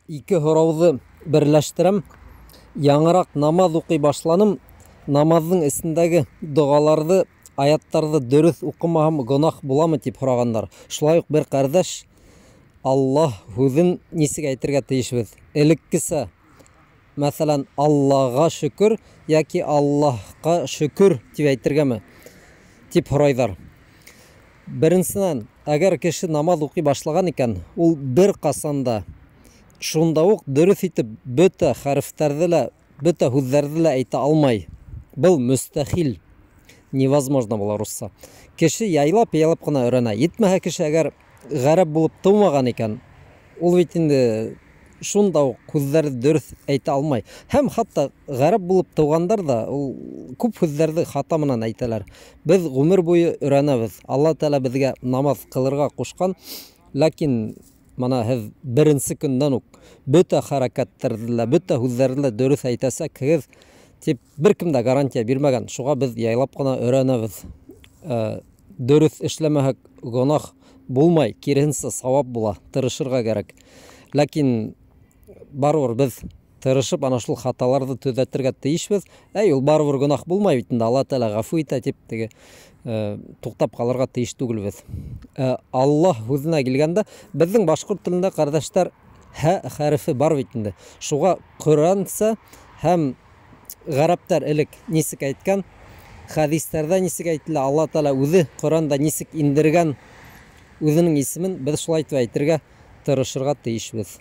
Ике һорауҙы берләштерәм. Яңыраҡ намаҙ уҡый башланым. Намаҙҙың эсендәге доғаларҙы, аяттарҙы дөрөҫ уҡымаһам гонаһ буламы тип һорағандар. Шулай уҡ бер ҡәрҙәш, Аллаһ һүҙен нисек әйтергә тейешбеҙ? Элеккесә, мәҫәлән, Аллаға шөкөр яки Аллаһҡа шөкөр тип әйтергәме? Тип һорайҙар. Беренсенән, әгәр кеше намаҙ уҡый башлаған икән, ул бер ҡасанда шунда уҡ дөрөҫ итеп бөтә хәрефтәрҙе лә, бөтә һүҙҙәрҙе лә әйтә алмай. Был мөстәхил. Невозможно була русса. Кеше яйлап ҡына өйрәнә. Етмәһә, кеше әгәр ғәрәп булып тыумаған икән, ул бит инде шунда уҡ һүҙҙәрҙе дөрөҫ әйтә алмай. Һәм хатта ғәрәп булып тыуғандар да ул күп һүҙҙәрҙе хата менән әйтәләр. Беҙ ғүмер буйы өйрәнәбеҙ. Алла Тәғәлә беҙгә намаҙ ҡылырға ҡушҡан, ләкин мана һеҙ беренсе көндән үк бөтә хәрәкәттәрҙе лә, бөтә һүҙҙәрҙе лә дөрөҫ әйтәсәкһегеҙ тип бер кем дә гарантия бирмәгән. Шуға беҙ яйлап ҡына өйрәнәбеҙ. Дөрөҫ эшләмәһәк, гонаһ булмай, киреһенсә сауап була, тырышырға кәрәк. Ләкин барыбер беҙ тырышып ана шул хаталарҙы төҙәтергә тейешбеҙ. Ул барыбер гонаһ булмай бит инде, Алла Тәғәлә ғәфү итә тип туҡтап ҡалырға тейеш түгелбеҙ. Аллаһ һүҙенә килгәндә, беҙҙең башҡорт телендә, ҡәрҙәштәр, һә хәрефе бар бит инде. Шуға Ҡөрьәнсә һәм ғәрәптәр элек нисек әйткән, хәҙистәрҙә нисек әйтелә, Алла Тәғәлә үҙе Ҡөрьәндә нисек индергән үҙенең исемен, беҙ шулай итеп әйтергә тырышырға тейешбеҙ.